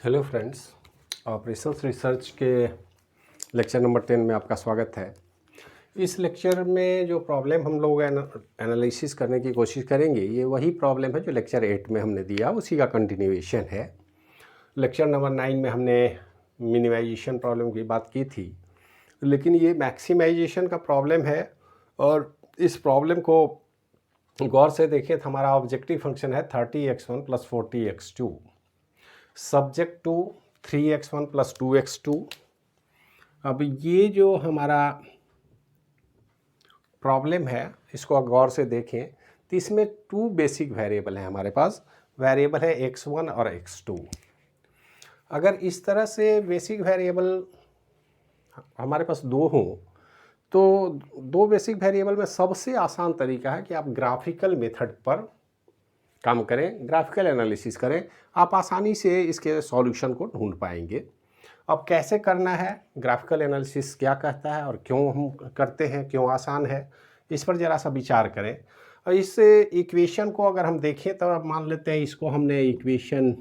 Hello friends, operations research के lecture number 10 में आपका स्वागत है। इस लेक्चर में जो प्रॉब्लम हम लोग एनालिसिस करने की कोशिश करेंगे, ये वही प्रॉब्लम है जो लेक्चर 8 में हमने दिया, उसी का कंटिन्यूएशन है। लेक्चर नंबर 9 में हमने मिनिमाइजेशन प्रॉब्लम की बात की थी, लेकिन ये मैक्सिमाइजेशन का प्रॉब्लम है। और इस प्रॉब्लम को गौर से देखें तो हमारा ऑब्जेक्टिव फंक्शन है 30x1 + 40x2 subject to 3x1 + 2x2। अब ये जो हमारा प्रॉब्लम है, इसको गौर से देखें तो इसमें 2 बेसिक वेरिएबल हैं हमारे पास। वेरिएबल है x1 और x2। अगर इस तरह से बेसिक वेरिएबल हमारे पास 2 हों तो 2 बेसिक वेरिएबल में सबसे आसान तरीका है कि आप ग्राफिकल मेथड पर काम करें, ग्राफिकल एनालिसिस करें। आप आसानी से इसके सॉल्यूशन को ढूंढ पाएंगे। अब कैसे करना है, ग्राफिकल एनालिसिस क्या कहता है और क्यों हम करते हैं, क्यों आसान है, इस पर ज़रा सा विचार करें। और इस इक्वेशन को अगर हम देखें तो अब मान लेते हैं इसको हमने इक्वेशन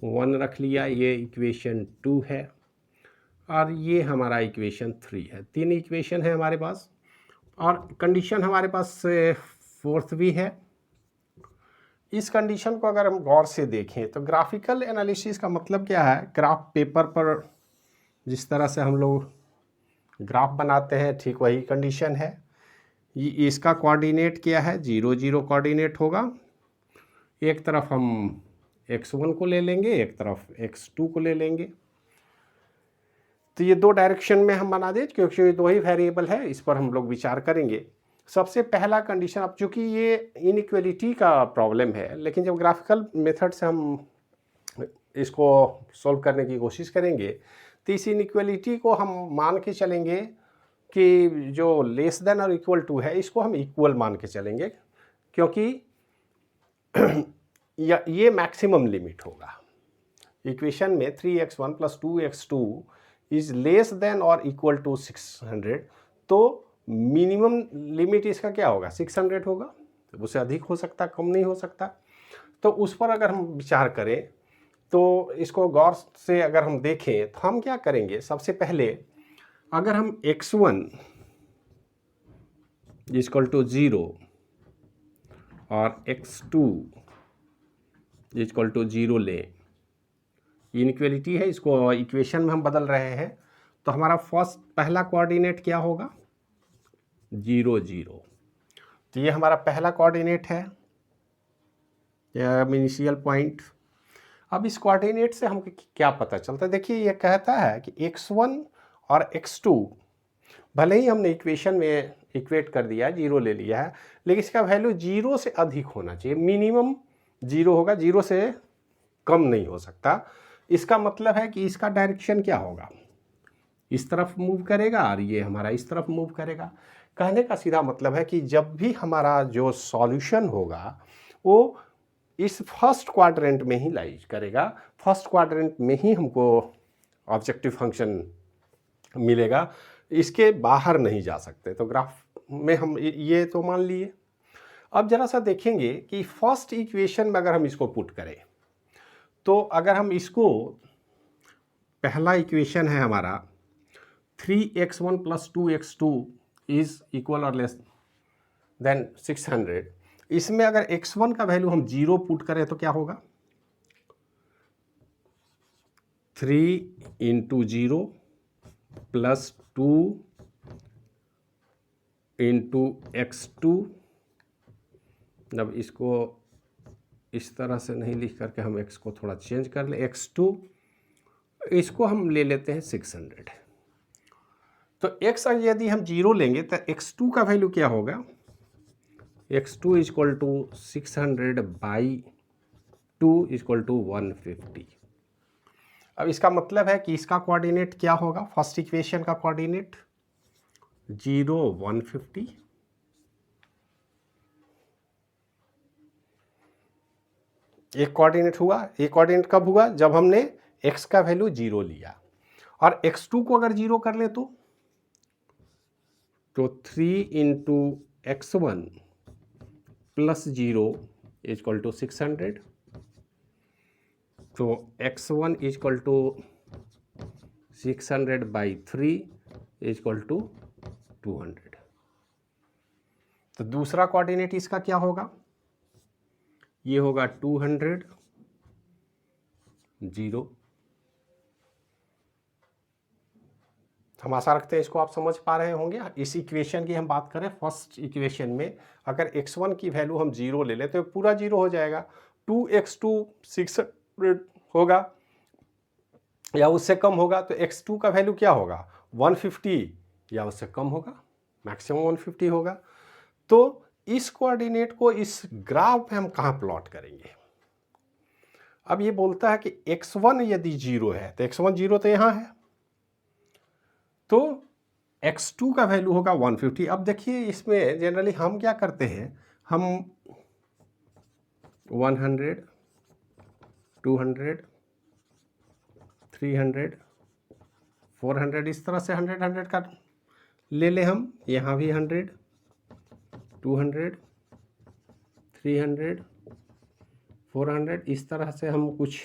1 रख लिया, ये इक्वेशन 2 है और ये हमारा इक्वेशन 3 है। 3 इक्वेशन है हमारे पास और कंडीशन हमारे पास 4th भी है। इस कंडीशन को अगर हम गौर से देखें तो ग्राफिकल एनालिसिस का मतलब क्या है, ग्राफ पेपर पर जिस तरह से हम लोग ग्राफ बनाते हैं ठीक वही कंडीशन है। ये इसका कोऑर्डिनेट क्या है, 0 0 कोऑर्डिनेट होगा। एक तरफ हम x1 को ले लेंगे, एक तरफ x2 को ले लेंगे। तो ये 2 डायरेक्शन में हम बना दें क्योंकि ये 2 ही वेरिएबल है, इस पर हम लोग विचार करेंगे। सबसे पहला कंडीशन, अब चूंकि ये इनइक्वलिटी का प्रॉब्लम है, लेकिन जब ग्राफिकल मेथड से हम इसको सॉल्व करने की कोशिश करेंगे तो इस इनइक्वलिटी को हम मान के चलेंगे कि जो लेस देन और इक्वल टू है इसको हम इक्वल मान के चलेंगे, क्योंकि ये मैक्सिमम लिमिट होगा। इक्वेशन में 3x1 + 2x2 is less than और इक्वल टू 600, तो मिनिमम लिमिट इसका क्या होगा, 600 होगा। तो उससे अधिक हो सकता, कम नहीं हो सकता। तो उस पर अगर हम विचार करें तो इसको गौर से अगर हम देखें तो हम क्या करेंगे, सबसे पहले अगर हम x1 = 0 और x2 = 0 लें, इनइक्वलिटी है, इसको इक्वेशन में हम बदल रहे हैं, तो हमारा पहला कोऑर्डिनेट क्या होगा, 0 0। तो ये हमारा पहला कोऑर्डिनेट है, इनिशियल पॉइंट। अब इस कोऑर्डिनेट से हमको क्या पता चलता है, देखिए ये कहता है कि x1 और x2 भले ही हमने इक्वेशन में इक्वेट कर दिया है, 0 ले लिया है, लेकिन इसका वैल्यू 0 से अधिक होना चाहिए। मिनिमम 0 होगा, 0 से कम नहीं हो सकता। इसका मतलब है कि इसका डायरेक्शन क्या होगा, इस तरफ मूव करेगा और ये हमारा इस तरफ मूव करेगा। कहने का सीधा मतलब है कि जब भी हमारा जो सॉल्यूशन होगा वो इस फर्स्ट क्वाड्रेंट में ही लाइज करेगा, फर्स्ट क्वाड्रेंट में ही हमको ऑब्जेक्टिव फंक्शन मिलेगा, इसके बाहर नहीं जा सकते। तो ग्राफ में हम ये तो मान लिए। अब जरा सा देखेंगे कि फर्स्ट इक्वेशन में अगर हम इसको पुट करें तो अगर हम इसको, पहला इक्वेशन है हमारा 3x1 + 2x2 इज इक्वल और लेस देन 600, इसमें अगर x1 का वैल्यू हम 0 पुट करें तो क्या होगा, 3 × 0 + 2 × x2। जब इसको इस तरह से नहीं लिख करके हम x को थोड़ा चेंज कर ले, x2 इसको हम ले लेते हैं 600। तो x यदि हम 0 लेंगे तो x2 का वैल्यू क्या होगा, x2 = 600/2 = 150। अब इसका मतलब है कि इसका कोऑर्डिनेट क्या होगा, फर्स्ट इक्वेशन का कोऑर्डिनेट 0 150। एक कोऑर्डिनेट हुआ, एक कोऑर्डिनेट कब हुआ, जब हमने x का वैल्यू 0 लिया। और x2 को अगर 0 कर ले तो 3 × x1 + 0 = 600। तो x1 equal to 600/3 equal to 200। तो दूसरा कोऑर्डिनेट इसका क्या होगा, ये होगा 200 0। हम आशा रखते हैं इसको आप समझ पा रहे होंगे। इस इक्वेशन की हम बात करें, फर्स्ट इक्वेशन में अगर x1 की वैल्यू हम 0 ले लें तो पूरा 0 हो जाएगा। 2x2 600 होगा या उससे कम होगा, तो x2 का वैल्यू क्या होगा 150 या उससे कम होगा, मैक्सिमम 150 होगा। तो इस कोऑर्डिनेट को इस ग्राफ पे हम कहाँ प्लॉट करेंगे। अब ये बोलता है कि x1 यदि 0 है तो x1 0 तो यहाँ है, तो x2 का वैल्यू होगा 150। अब देखिए इसमें जनरली हम क्या करते हैं, हम 100 200 300 400 इस तरह से 100 100 का ले लें हम, यहाँ भी 100 200 300 400 इस तरह से हम कुछ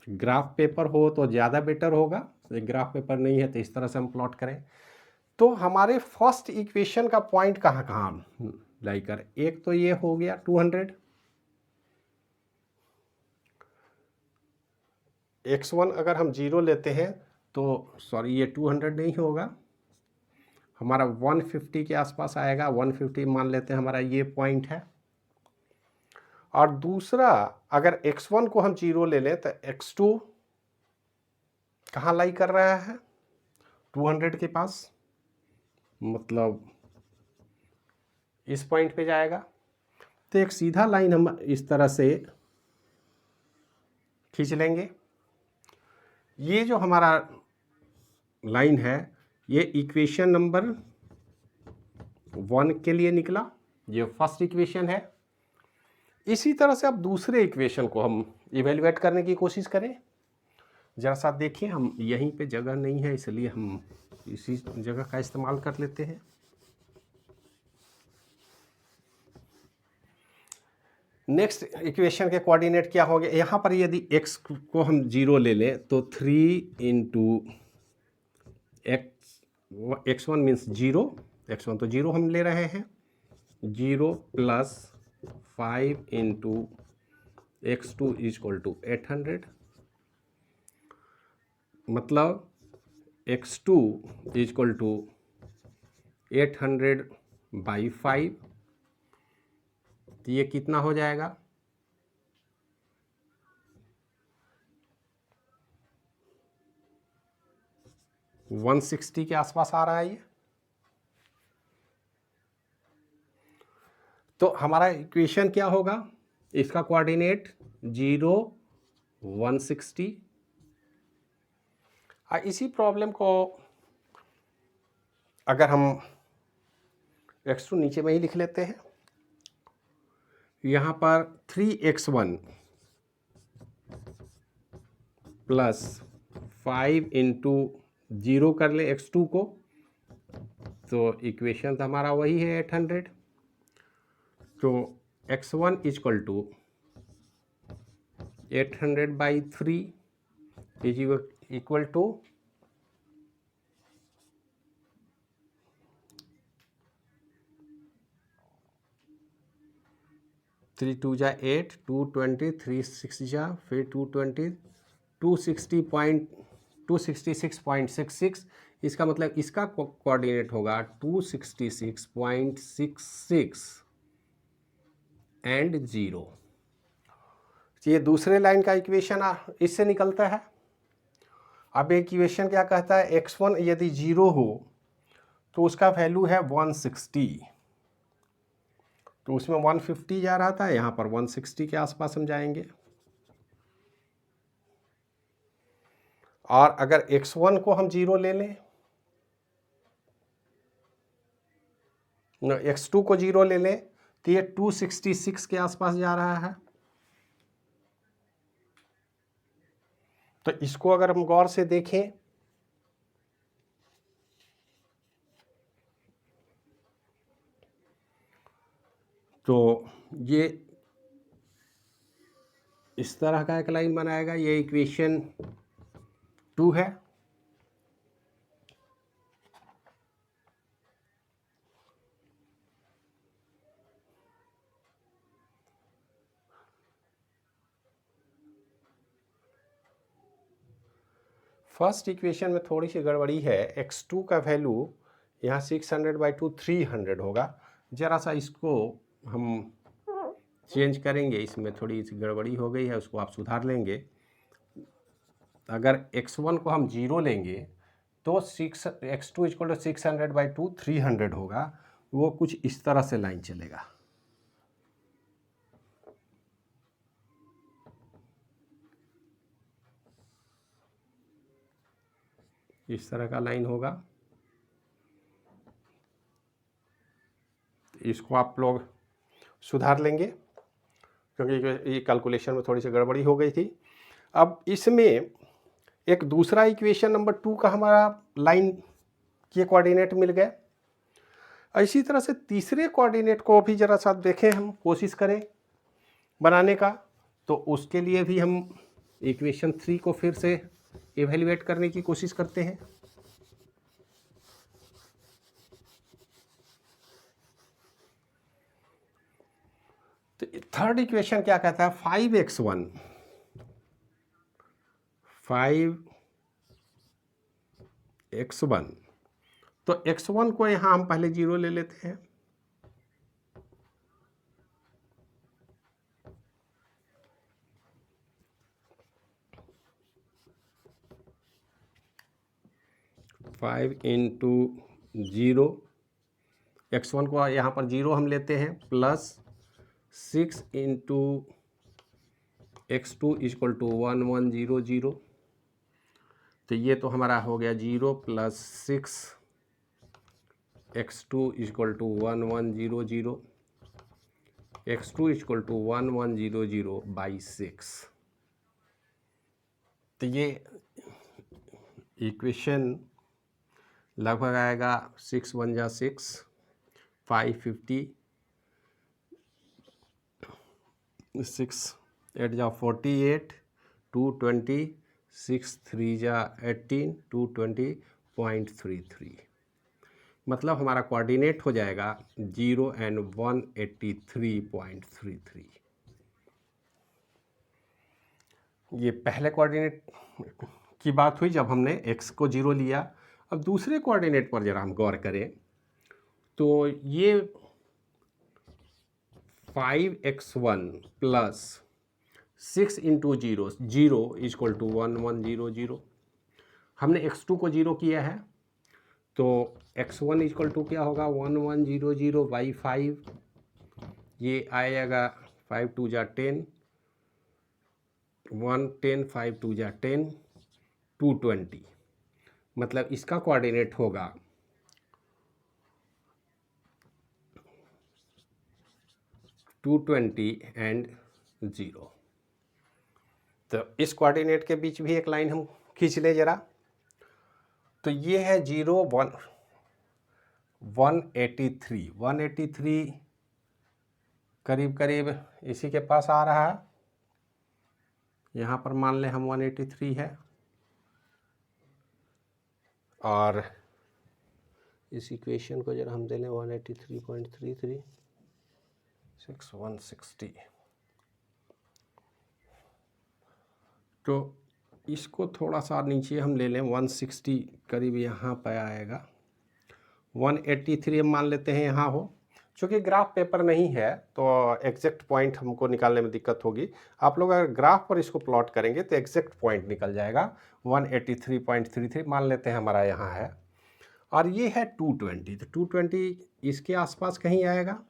ग्राफ पेपर हो तो ज़्यादा बेटर होगा। ग्राफ पेपर नहीं है तो इस तरह से हम प्लॉट करें। तो हमारे फर्स्ट इक्वेशन का पॉइंट कहाँ कहाँ लाई कर, एक तो ये हो गया 200, x1 अगर हम 0 लेते हैं तो सॉरी ये 200 नहीं होगा, हमारा 150 के आसपास आएगा। 150 मान लेते हैं हमारा ये पॉइंट है। और दूसरा अगर x1 को हम 0 ले लें तो x2 कहाँ लाई कर रहा है 200 के पास, मतलब इस पॉइंट पे जाएगा। तो एक सीधा लाइन हम इस तरह से खींच लेंगे। ये जो हमारा लाइन है ये इक्वेशन नंबर 1 के लिए निकला, ये फर्स्ट इक्वेशन है। इसी तरह से अब दूसरे इक्वेशन को हम इवेल्युएट करने की कोशिश करें। जरा सा देखिए, हम यहीं पे जगह नहीं है इसलिए हम इसी जगह का इस्तेमाल कर लेते हैं। नेक्स्ट इक्वेशन के कोऑर्डिनेट क्या होंगे, यहाँ पर यदि x को हम 0 ले लें तो 3 इंटू x1 मीन्स 0, x1 तो 0 हम ले रहे हैं, 0 plus 5 into x2 equal to 800, मतलब x2 इक्वल टू 800/5। तो ये कितना हो जाएगा 160 के आसपास आ रहा है ये। तो हमारा इक्वेशन क्या होगा, इसका कोऑर्डिनेट 0 160। इसी प्रॉब्लम को अगर हम x2 नीचे में ही लिख लेते हैं, यहाँ पर 3x1 प्लस 5 इंटू 0 कर ले x2 को, तो इक्वेशन तो हमारा वही है 800। तो x1 equal to 800/3 is equal to 3 2 जा 8, 220, 3 6 जा फिर 220, 266.66। इसका मतलब इसका कोऑर्डिनेट होगा 266.66 एंड 0। ये दूसरे लाइन का इक्वेशन इससे निकलता है। अब इक्वेशन क्या कहता है, x1 यदि 0 हो तो उसका वैल्यू है 160, तो उसमें 150 जा रहा था, यहाँ पर 160 के आसपास हम जाएंगे। और अगर x1 को हम 0 ले लें, x2 को 0 ले लें तो ये 266 के आसपास जा रहा है। तो इसको अगर हम गौर से देखें तो ये इस तरह का एक लाइन बनाएगा। ये इक्वेशन 2 है। फर्स्ट इक्वेशन में थोड़ी सी गड़बड़ी है। x2 का वैल्यू यहाँ 600/2 300 होगा। ज़रा सा इसको हम चेंज करेंगे, इसमें थोड़ी सी गड़बड़ी हो गई है, उसको आप सुधार लेंगे। अगर x1 को हम 0 लेंगे तो x2 = 600/2 300 होगा। वो कुछ इस तरह से लाइन चलेगा। इस तरह का लाइन होगा। इसको आप लोग सुधार लेंगे क्योंकि ये कैलकुलेशन में थोड़ी सी गड़बड़ी हो गई थी। अब इसमें एक दूसरा इक्वेशन नंबर 2 का हमारा लाइन के कोऑर्डिनेट मिल गए। इसी तरह से तीसरे कोऑर्डिनेट को भी ज़रा सा देखें, हम कोशिश करें बनाने का। तो उसके लिए भी हम इक्वेशन 3 को फिर से इवेल्युएट करने की कोशिश करते हैं। तो थर्ड इक्वेशन क्या कहता है? 5x1 तो x1 को यहाँ हम पहले 0 ले लेते हैं। फाइव इंटू 0, x1 को यहाँ पर 0 हम लेते हैं, प्लस 6 इंटू x2 = 1100। तो ये तो हमारा हो गया 0 + 6 x2 = 1100, x2 = 1100/6। तो ये इक्वेशन लगभग आएगा 6 × 1 = 6, 550, 6 8 = 48, 220, 6 3 = 18, 220.33। मतलब हमारा कोऑर्डिनेट हो जाएगा 0 और 183.33। ये पहले कोऑर्डिनेट की बात हुई जब हमने x को 0 लिया। अब दूसरे कोऑर्डिनेट पर जरा हम गौर करें तो ये 5x1 + 6 इंटू 0 = 1100। हमने x2 को 0 किया है तो x1 = क्या होगा? 1100/5। ये आएगा 5 2 = 10, 110, 5 2 = 10, 220। मतलब इसका कोऑर्डिनेट होगा 220 और 0। तो इस कोऑर्डिनेट के बीच भी एक लाइन हम खींच ले जरा। तो ये है 0 1 183 करीब करीब इसी के पास आ रहा है। यहाँ पर मान लें हम 183 है, और इस इक्वेशन को जरा हम दे लें 183.33, 160। तो इसको थोड़ा सा नीचे हम ले लें, 160 करीब यहाँ पर आएगा। 183 हम मान लेते हैं यहाँ हो। चूँकि ग्राफ पेपर नहीं है तो एग्जैक्ट पॉइंट हमको निकालने में दिक्कत होगी। आप लोग अगर ग्राफ पर इसको प्लॉट करेंगे तो एग्जैक्ट पॉइंट निकल जाएगा। 183.33 मान लेते हैं हमारा यहाँ है, और ये है 220। तो 220 इसके आसपास कहीं आएगा।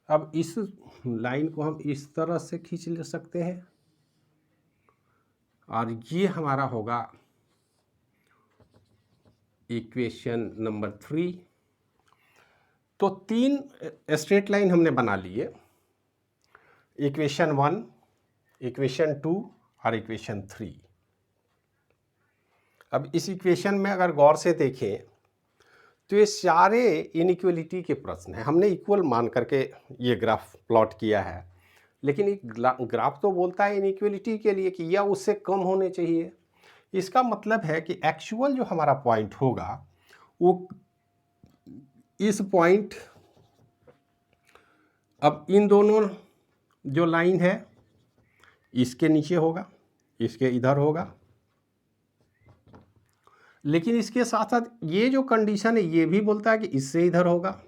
अब इस लाइन को हम इस तरह से खींच ले सकते हैं, और ये हमारा होगा इक्वेशन नंबर 3। तो 3 स्ट्रेट लाइन हमने बना लिए, इक्वेशन 1, इक्वेशन 2 और इक्वेशन 3। अब इस इक्वेशन में अगर गौर से देखें तो ये सारे इनइक्वलिटी के प्रश्न हैं। हमने इक्वल मान करके ये ग्राफ प्लॉट किया है। लेकिन एक ग्राफ तो बोलता है इनइक्वलिटी के लिए कि यह उससे कम होने चाहिए। इसका मतलब है कि एक्चुअल जो हमारा पॉइंट होगा वो इस पॉइंट, अब इन दोनों जो लाइन है इसके नीचे होगा, इसके इधर होगा, लेकिन इसके साथ साथ ये जो कंडीशन है ये भी बोलता है कि इससे इधर होगा,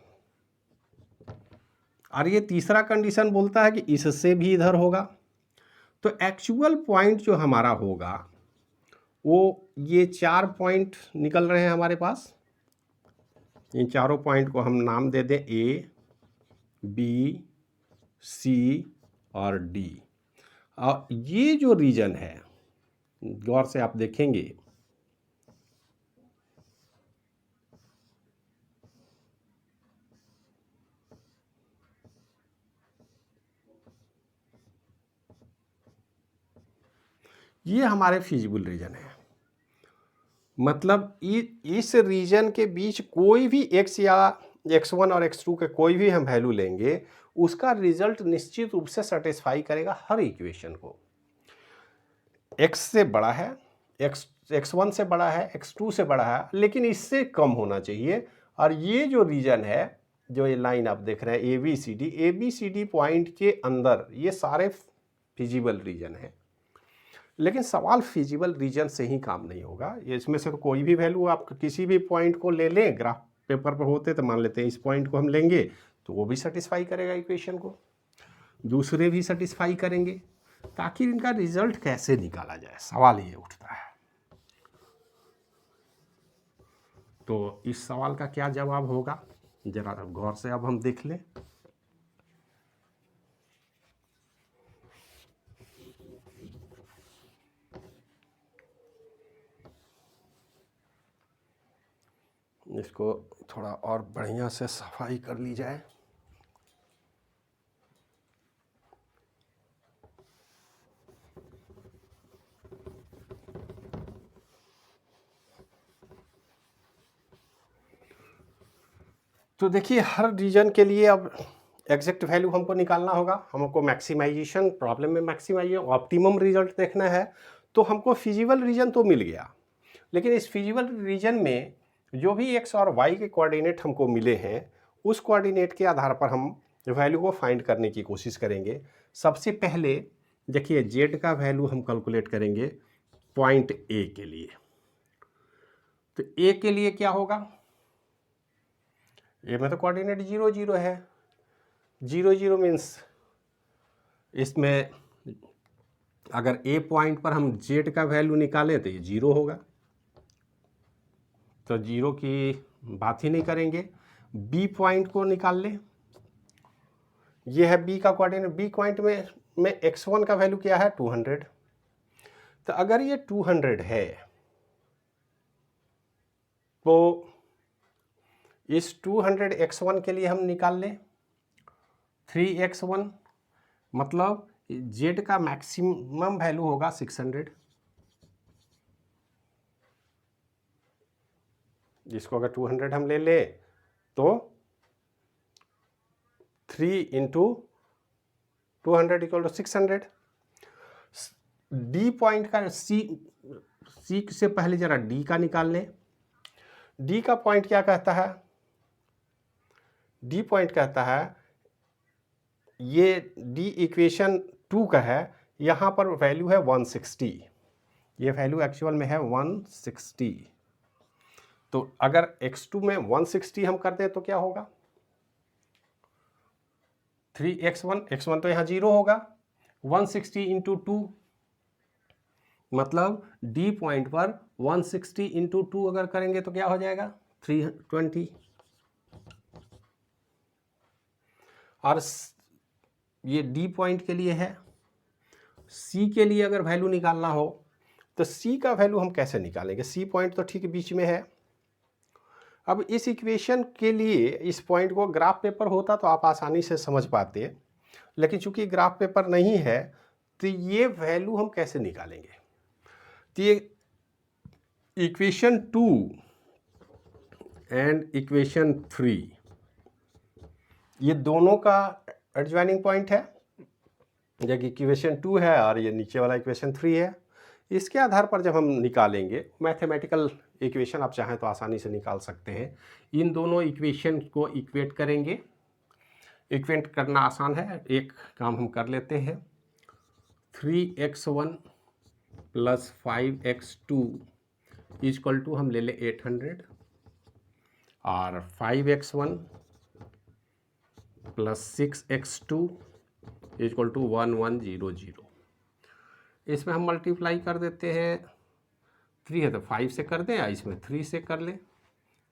और ये तीसरा कंडीशन बोलता है कि इससे भी इधर होगा। तो एक्चुअल पॉइंट जो हमारा होगा वो ये 4 पॉइंट निकल रहे हैं हमारे पास। इन चारों पॉइंट को हम नाम दे दें ए, बी, सी और डी। और ये जो रीजन है, गौर से आप देखेंगे, ये हमारे फिजिबल रीजन है। मतलब इस रीजन के बीच कोई भी x या x1 और x2 के कोई भी हम वैल्यू लेंगे, उसका रिजल्ट निश्चित रूप से सेटिस्फाई करेगा हर इक्वेशन को। x से बड़ा है, x1 से बड़ा है, x2 से बड़ा है, लेकिन इससे कम होना चाहिए। और ये जो रीजन है, जो ये लाइन आप देख रहे हैं A B C D point के अंदर, ये सारे फिजिबल रीजन है। लेकिन सवाल फिजिबल रीजन से ही काम नहीं होगा। इसमें से तो कोई भी वैल्यू आप किसी भी पॉइंट को ले लें, ग्राफ पेपर पर होते तो मान लेते हैं इस पॉइंट को हम लेंगे तो वो भी सेटिस्फाई करेगा इक्वेशन को, दूसरे भी सेटिस्फाई करेंगे। तो आखिर इनका रिजल्ट कैसे निकाला जाए, सवाल ये उठता है। तो इस सवाल का क्या जवाब होगा, जरा गौर से अब हम देख लें। इसको थोड़ा और बढ़िया से सफाई कर ली जाए। तो देखिए, हर रीजन के लिए अब एग्जैक्ट वैल्यू हमको निकालना होगा। हमको मैक्सिमाइजेशन, प्रॉब्लम में मैक्सिमाइजेशन, ऑप्टिमम रिजल्ट देखना है। तो हमको फिजिबल रीजन तो मिल गया, लेकिन इस फिजिबल रीजन में जो भी एक्स और वाई के कोऑर्डिनेट हमको मिले हैं, उस कोऑर्डिनेट के आधार पर हम वैल्यू को फाइंड करने की कोशिश करेंगे। सबसे पहले देखिए, जेड का वैल्यू हम कैलकुलेट करेंगे पॉइंट ए के लिए। तो ए के लिए क्या होगा, ए में तो कोऑर्डिनेट 0 0 है। 0 0 मीन्स इसमें अगर ए पॉइंट पर हम जेड का वैल्यू निकालें तो ये 0 होगा, तो 0 की बात ही नहीं करेंगे। बी पॉइंट को निकाल लें, ये है बी का कोऑर्डिनेट। बी पॉइंट में x1 का वैल्यू क्या है, 200। तो अगर ये 200 है तो इस 200 x1 के लिए हम निकाल लें 3x1, मतलब z का मैक्सिमम वैल्यू होगा 600। जिसको अगर 200 हम ले लें तो 3 into 200 equal to 600। D point का सी से पहले जरा डी का निकाल लें। डी का पॉइंट क्या कहता है, डी पॉइंट कहता है, ये डी इक्वेशन 2 का है, यहाँ पर वैल्यू है 160। ये वैल्यू एक्चुअल में है 160। तो अगर x2 में 160 हम करते हैं तो क्या होगा, 3x1, x1 तो यहाँ 0 होगा, 160 इंटू 2, मतलब डी पॉइंट पर 160 इंटू 2 अगर करेंगे तो क्या हो जाएगा, 320। और ये डी पॉइंट के लिए है। सी के लिए अगर वैल्यू निकालना हो तो सी का वैल्यू हम कैसे निकालेंगे, सी पॉइंट तो ठीक बीच में है। अब इस इक्वेशन के लिए इस पॉइंट को ग्राफ पेपर होता तो आप आसानी से समझ पाते, लेकिन चूंकि ग्राफ पेपर नहीं है तो ये वैल्यू हम कैसे निकालेंगे। तो ये इक्वेशन 2 एंड इक्वेशन 3, ये दोनों का एडजॉइनिंग पॉइंट है। जब इक्वेशन 2 है और ये नीचे वाला इक्वेशन 3 है, इसके आधार पर जब हम निकालेंगे मैथमेटिकल इक्वेशन, आप चाहें तो आसानी से निकाल सकते हैं। इन दोनों इक्वेशन को इक्वेट करेंगे। इक्वेट करना आसान है, एक काम हम कर लेते हैं। 3x1 plus 5x2 equal to हम ले लें 800 और 5x1 plus 6x2 equal to 1100। इसमें हम मल्टीप्लाई कर देते हैं। 3 है तो 5 से कर दें या इसमें 3 से कर लें।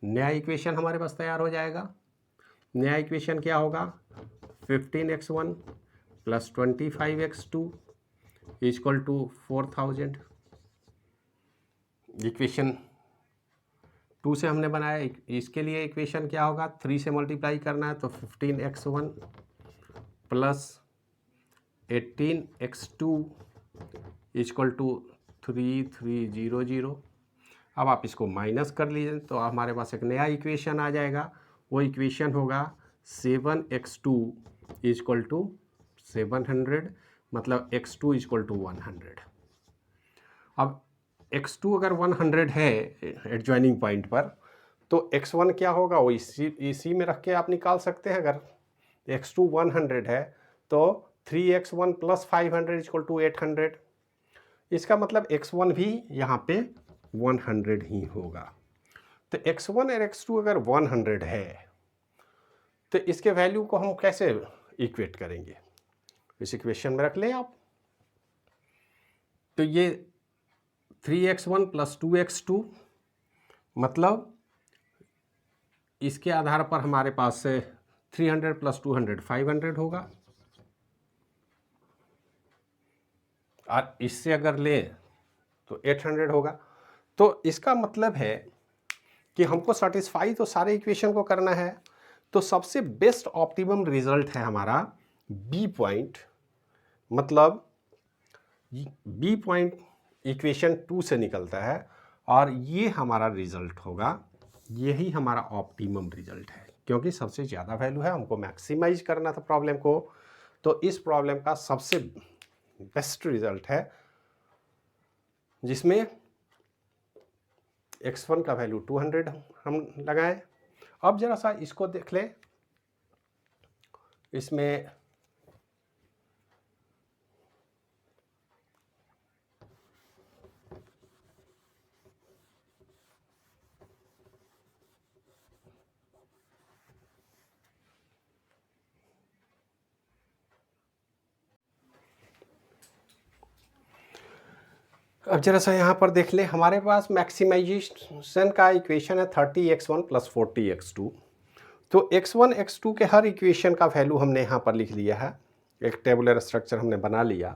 नया इक्वेशन हमारे पास तैयार हो जाएगा। नया इक्वेशन क्या होगा? 15x1 plus 25x2 equal to 4000। Equation 2 से हमने बनाया, इसके लिए इक्वेशन क्या होगा? 3 से मल्टीप्लाई करना है तो 15x1 plus 18x2 equal to 3300। अब आप इसको माइनस कर लीजिए तो हमारे पास एक नया इक्वेशन आ जाएगा। वो इक्वेशन होगा 7x2 इक्वल टू 700, मतलब x2 इक्वल टू 100। अब x2 अगर 100 है एडजॉइनिंग पॉइंट पर, तो x1 क्या होगा वो इसी में रख के आप निकाल सकते हैं। अगर x2 100 है तो 3x1 प्लस 500 इक्वल टू 800। इसका मतलब x1 भी यहाँ पे 100 ही होगा। तो x1 और x2 अगर 100 है तो इसके वैल्यू को हम कैसे इक्वेट करेंगे? इस इक्वेशन में रख लें आप। तो ये 3x1 प्लस 2x2, मतलब इसके आधार पर हमारे पास 300 प्लस 200 500 होगा। और इससे अगर लें तो 800 होगा। तो इसका मतलब है कि हमको सेटिस्फाई तो सारे इक्वेशन को करना है। तो सबसे बेस्ट ऑप्टिमम रिजल्ट है हमारा बी पॉइंट, मतलब बी पॉइंट इक्वेशन 2 से निकलता है और ये हमारा रिजल्ट होगा। यही हमारा ऑप्टिमम रिजल्ट है, क्योंकि सबसे ज़्यादा वैल्यू है, हमको मैक्सिमाइज करना था प्रॉब्लम को। तो इस प्रॉब्लम का सबसे बेस्ट रिजल्ट है जिसमें x1 का वैल्यू 200 हम लगाएं। अब जरा सा इसको देख लें। इसमें अब जरा सा यहाँ पर देख लें। हमारे पास मैक्सिमाइजेशन का इक्वेशन है 30x1 प्लस 40x2। तो x1 x2 के हर इक्वेशन का वैल्यू हमने यहाँ पर लिख लिया है। एक टेबुलर स्ट्रक्चर हमने बना लिया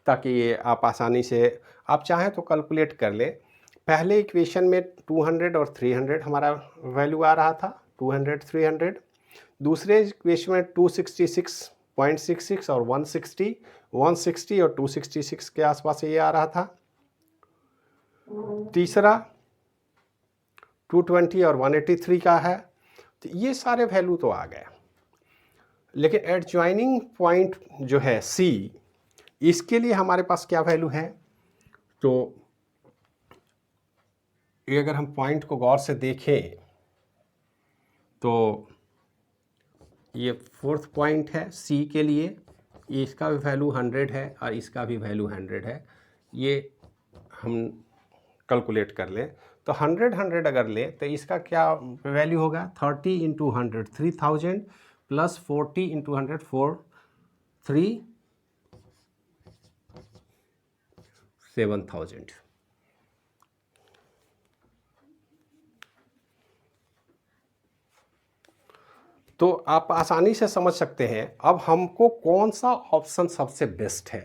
ताकि ये आप आसानी से, आप चाहें तो कैलकुलेट कर लें। पहले इक्वेशन में 200 और 300 हमारा वैल्यू आ रहा था, 200 300। दूसरे इक्वेशन में 266.66 और 160 और 266 के आसपास ये आ रहा था। तीसरा 220 और 183 का है। तो ये सारे वैल्यू तो आ गए, लेकिन एडजॉइनिंग पॉइंट जो है C, इसके लिए हमारे पास क्या वैल्यू है? तो ये अगर हम पॉइंट को गौर से देखें तो ये 4th पॉइंट है C के लिए। इसका भी वैल्यू 100 है और इसका भी वैल्यू 100 है। ये हम कैलकुलेट कर लें तो 100 अगर लें तो इसका क्या वैल्यू होगा? 30 इंटू 100 3000 प्लस 40 इंटू 100 7000। तो आप आसानी से समझ सकते हैं अब हमको कौन सा ऑप्शन सबसे बेस्ट है।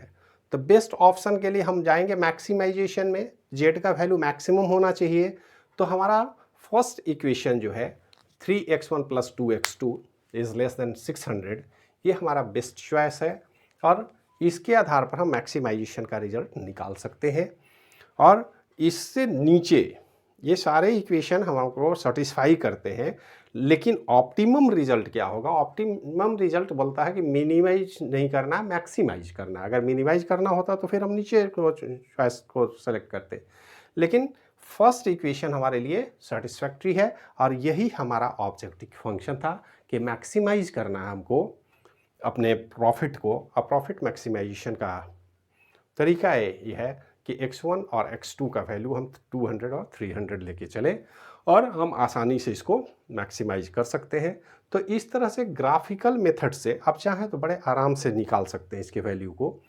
तो बेस्ट ऑप्शन के लिए हम जाएंगे मैक्सिमाइजेशन में। जेड का वैल्यू मैक्सिमम होना चाहिए। तो हमारा फर्स्ट इक्वेशन जो है 3x1 plus 2x2 is less than 600, ये हमारा बेस्ट चॉइस है और इसके आधार पर हम मैक्सिमाइजेशन का रिजल्ट निकाल सकते हैं। और इससे नीचे ये सारे इक्वेशन हमको सेटिस्फाई करते हैं, लेकिन ऑप्टिमम रिजल्ट क्या होगा? ऑप्टिमम रिजल्ट बोलता है कि मिनिमाइज नहीं करना, मैक्सिमाइज करना। अगर मिनिमाइज करना होता तो फिर हम नीचे को चॉइस को सेलेक्ट करते, लेकिन फर्स्ट इक्वेशन हमारे लिए सेटिस्फैक्ट्री है और यही हमारा ऑब्जेक्टिव फंक्शन था कि मैक्सिमाइज करना है हमको अपने प्रॉफिट को। और प्रॉफिट मैक्सिमाइजेशन का तरीका ये है कि x1 और x2 का वैल्यू हम 200 और 300 लेके चले और हम आसानी से इसको मैक्सिमाइज कर सकते हैं। तो इस तरह से ग्राफिकल मेथड से आप चाहें तो बड़े आराम से निकाल सकते हैं इसके वैल्यू को,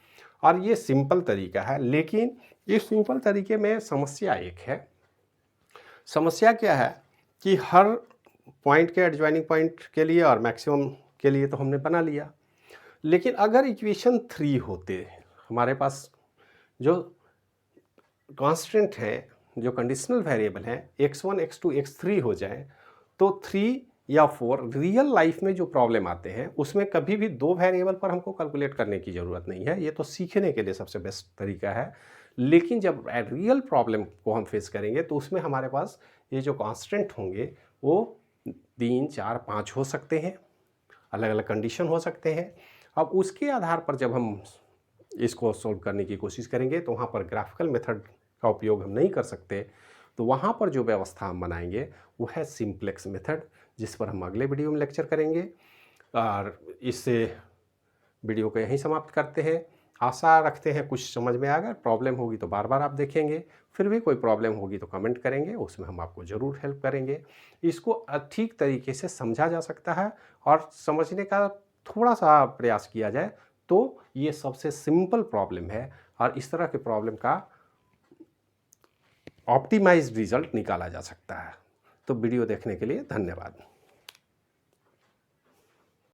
और ये सिंपल तरीका है। लेकिन इस सिंपल तरीके में समस्या एक है। समस्या क्या है कि हर पॉइंट के एडजॉइनिंग पॉइंट के लिए और मैक्सिमम के लिए तो हमने बना लिया, लेकिन अगर इक्वेशन 3 होते, हमारे पास जो कांस्टेंट है, जो कंडीशनल वेरिएबल हैं, x1 x2 x3 हो जाए, तो 3 या 4 रियल लाइफ में जो प्रॉब्लम आते हैं उसमें कभी भी 2 वेरिएबल पर हमको कैलकुलेट करने की ज़रूरत नहीं है। ये तो सीखने के लिए सबसे बेस्ट तरीका है। लेकिन जब रियल प्रॉब्लम को हम फेस करेंगे तो उसमें हमारे पास ये जो कांस्टेंट होंगे वो 3, 4, 5 हो सकते हैं, अलग अलग कंडीशन हो सकते हैं। अब उसके आधार पर जब हम इसको सॉल्व करने की कोशिश करेंगे तो वहाँ पर ग्राफिकल मेथड का उपयोग हम नहीं कर सकते। तो वहाँ पर जो व्यवस्था हम बनाएंगे वो है सिंप्लेक्स मेथड, जिस पर हम अगले वीडियो में लेक्चर करेंगे। और इससे वीडियो को यहीं समाप्त करते हैं। आशा रखते हैं कुछ समझ में आ गया। प्रॉब्लम होगी तो बार बार आप देखेंगे, फिर भी कोई प्रॉब्लम होगी तो कमेंट करेंगे, उसमें हम आपको ज़रूर हेल्प करेंगे। इसको ठीक तरीके से समझा जा सकता है और समझने का थोड़ा सा प्रयास किया जाए तो ये सबसे सिंपल प्रॉब्लम है और इस तरह के प्रॉब्लम का ऑप्टिमाइज्ड रिजल्ट निकाला जा सकता है। तो वीडियो देखने के लिए धन्यवाद।